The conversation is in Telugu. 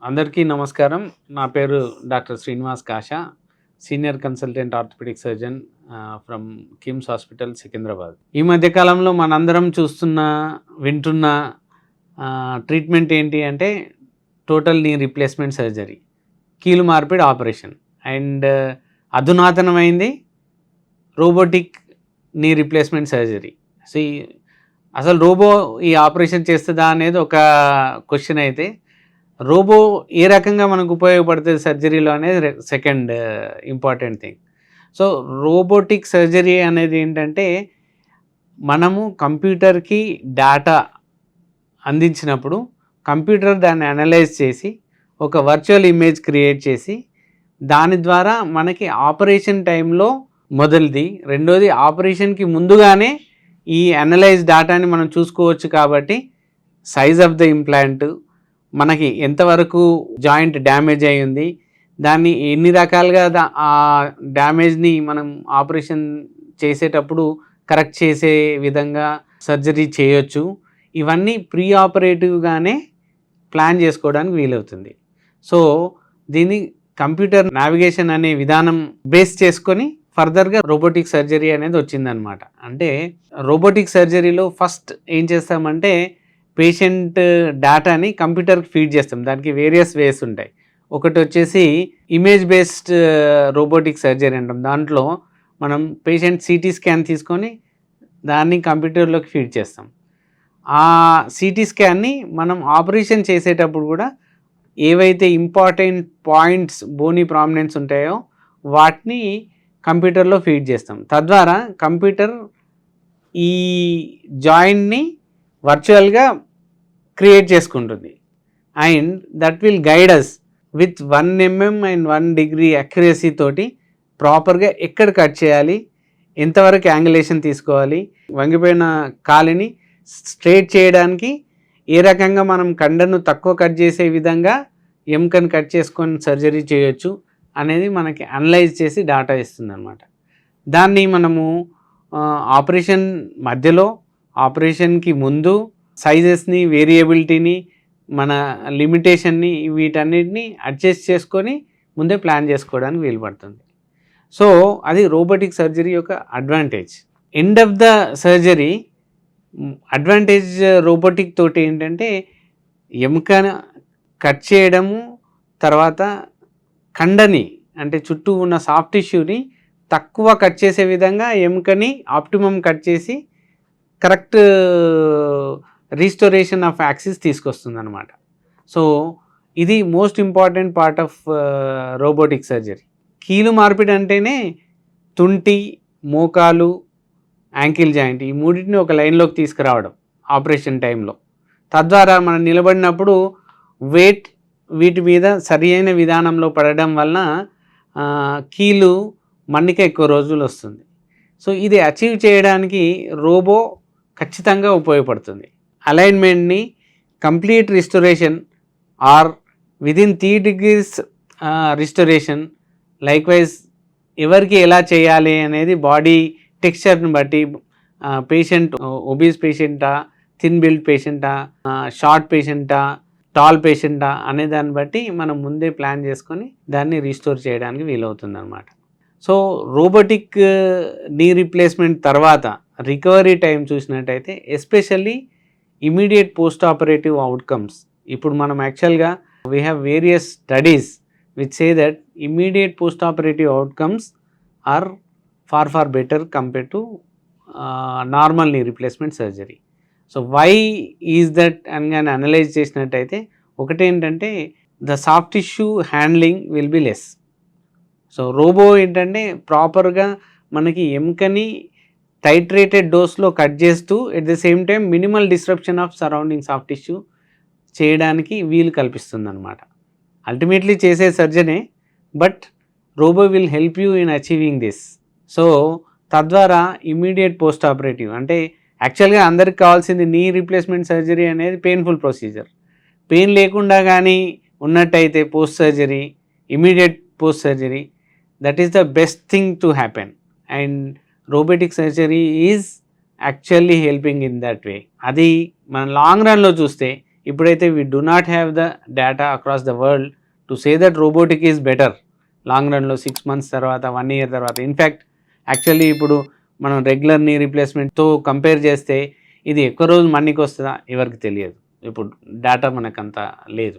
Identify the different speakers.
Speaker 1: అందరికీ నమస్కారం. నా పేరు doctor Srinivas Kasha, senior consultant orthopaedic surgeon from KIMS hospital Secunderabad. ఈ మధ్య కాలంలో మనందరం వింటున్న ట్రీట్మెంట్ ఏంటి అంటే టోటల్ నీ రీప్లేస్మెంట్ సర్జరీ, కీలు మార్పిడి ఆపరేషన్. అండ్ అధునాతనమైంది robotic knee replacement surgery. So అసలు రోబో ఈ ఆపరేషన్ చేస్తుందా అనేది ఒక క్వశ్చన్ అయితే, రోబో ఏ రకంగా మనకు ఉపయోగపడుతుంది సర్జరీలో అనేది second important thing. So robotic surgery అనేది ఏంటంటే, మనము కంప్యూటర్కి డేటా అందించినప్పుడు కంప్యూటర్ దాన్ని అనలైజ్ చేసి ఒక వర్చువల్ ఇమేజ్ క్రియేట్ చేసి దాని ద్వారా మనకి ఆపరేషన్ టైంలో మొదటిది, రెండోది ఆపరేషన్కి ముందుగానే ఈ అనలైజ్ డేటాని మనం చూసుకోవచ్చు. కాబట్టి సైజ్ ఆఫ్ ద ఇంప్లాంట్, మనకి ఎంతవరకు జాయింట్ డ్యామేజ్ అయ్యింది, దాన్ని ఎన్ని రకాలుగా ఆ డ్యామేజ్ని మనం ఆపరేషన్ చేసేటప్పుడు కరెక్ట్ చేసే విధంగా సర్జరీ చేయొచ్చు. ఇవన్నీ ప్రీ ఆపరేటివ్గానే ప్లాన్ చేసుకోవడానికి వీలవుతుంది. సో దీన్ని కంప్యూటర్ నావిగేషన్ అనే విధానం బేస్ చేసుకొని ఫర్దర్గా రోబోటిక్ సర్జరీ అనేది వచ్చిందనమాట. అంటే రోబోటిక్ సర్జరీలో ఫస్ట్ ఏం చేస్తామంటే, పేషెంట్ డేటాని కంప్యూటర్కి ఫీడ్ చేస్తాం. దానికి వేరియస్ వేస్ ఉంటాయి. ఒకటి వచ్చేసి ఇమేజ్ బేస్డ్ రోబోటిక్ సర్జరీ అంటాం. దాంట్లో మనం పేషెంట్ సిటీ స్కాన్ తీసుకొని దాన్ని కంప్యూటర్లోకి ఫీడ్ చేస్తాం. ఆ సిటీ స్కాన్ని మనం ఆపరేషన్ చేసేటప్పుడు కూడా ఏవైతే ఇంపార్టెంట్ పాయింట్స్, బోనీ ప్రామినెన్స్ ఉంటాయో వాటిని కంప్యూటర్లో ఫీడ్ చేస్తాం. తద్వారా కంప్యూటర్ ఈ జాయింట్ని వర్చువల్గా క్రియేట్ చేసుకుంటుంది. And that will guide us with 1 mm and 1 degree accuracy తోటి ప్రాపర్గా ఎక్కడ కట్ చేయాలి, ఎంతవరకు యాంగులేషన్ తీసుకోవాలి, వంగిపోయిన కాలిని స్ట్రైట్ చేయడానికి ఏ రకంగా మనం కండను తక్కువ కట్ చేసే విధంగా ఎముకను కట్ చేసుకొని సర్జరీ చేయొచ్చు అనేది మనకి అనలైజ్ చేసి డేటా ఇస్తుంది అనమాట. దాన్ని మనము ఆపరేషన్ మధ్యలో, ఆపరేషన్కి ముందు సైజెస్ని, వేరియబిలిటీని, మన లిమిటేషన్ని, వీటన్నిటిని అడ్జస్ట్ చేసుకొని ముందే ప్లాన్ చేసుకోవడానికి వీలు పడుతుంది. సో అది రోబోటిక్ సర్జరీ యొక్క advantage. End of the surgery advantage robotic తోటి ఏంటంటే, ఎముకను కట్ చేయడము, తర్వాత కండని అంటే చుట్టూ ఉన్న సాఫ్ట్ టిష్యూని తక్కువ కట్ చేసే విధంగా ఎముకని ఆప్టిమమ్ కట్ చేసి కరెక్ట్ రీస్టోరేషన్ ఆఫ్ యాక్సిస్ తీసుకొస్తుంది అనమాట. సో ఇది most important part of robotic surgery. కీలు మార్పిడి అంటేనే తుంటి, మోకాలు, యాంకిల్ జాయింట్, ఈ మూడింటిని ఒక లైన్లోకి తీసుకురావడం ఆపరేషన్ టైంలో. తద్వారా మనం నిలబడినప్పుడు వెయిట్ వీటి మీద సరి అయిన విధానంలో పడడం వలన కీలు మన్నిక ఎక్కువ రోజులు వస్తుంది. సో ఇది అచీవ్ చేయడానికి రోబో ఖచ్చితంగా ఉపయోగపడుతుంది. అలైన్మెంట్ని complete restoration or within 3 degrees restoration, likewise ఎవరికి ఎలా చేయాలి అనేది బాడీ టెక్స్చర్ని బట్టి, పేషెంట్ ఒబీస్ పేషెంటా, థిన్ బిల్డ్ పేషెంటా, షార్ట్ పేషెంటా, టాల్ పేషెంటా అనే దాన్ని బట్టి మనం ముందే ప్లాన్ చేసుకొని దాన్ని రీస్టోర్ చేయడానికి వీలవుతుంది అనమాట. సో రోబోటిక్ నీ రీప్లేస్మెంట్ తర్వాత రికవరీ టైం చూసినట్టయితే, especially immediate post operative outcomes. ఇప్పుడు మనం యాక్చువల్గా we have various studies which say that immediate post operative outcomes are far better compare to normal knee replacement surgery. So why is that అని కానీ అనలైజ్ చేసినట్టయితే, ఒకటేంటంటే the soft tissue handling will be less. So robo ఏంటంటే ప్రాపర్గా మనకి ఎముకని టైట్రేటెడ్ డోస్లో కట్ చేస్తూ at the same time minimal disruption of surrounding soft tissue చేయడానికి వీలు కల్పిస్తుంది అనమాట. అల్టిమేట్లీ చేసే సర్జనే, but robo will help you in achieving this. So తద్వారా ఇమీడియట్ పోస్ట్ ఆపరేటివ్ అంటే, యాక్చువల్గా అందరికి కావాల్సింది నీ రీప్లేస్మెంట్ సర్జరీ అనేది పెయిన్ఫుల్ ప్రొసీజర్. పెయిన్ లేకుండా కానీ ఉన్నట్టయితే post surgery, immediate post surgery, that is the best thing to happen. And robotic surgery is actually helping in that way. అది మన లాంగ్ రన్లో చూస్తే ఇప్పుడైతే we do not have the data across the world to say that robotic is better long రన్లో 6 months తర్వాత 1 year తర్వాత. ఇన్ఫ్యాక్ట్ యాక్చువల్లీ ఇప్పుడు మనం రెగ్యులర్ నీ రీప్లేస్మెంట్తో కంపేర్ చేస్తే ఇది ఎక్కువ రోజు మన్నీకి వస్తుందా ఎవరికి తెలియదు. ఇప్పుడు డేటా మనకంత లేదు.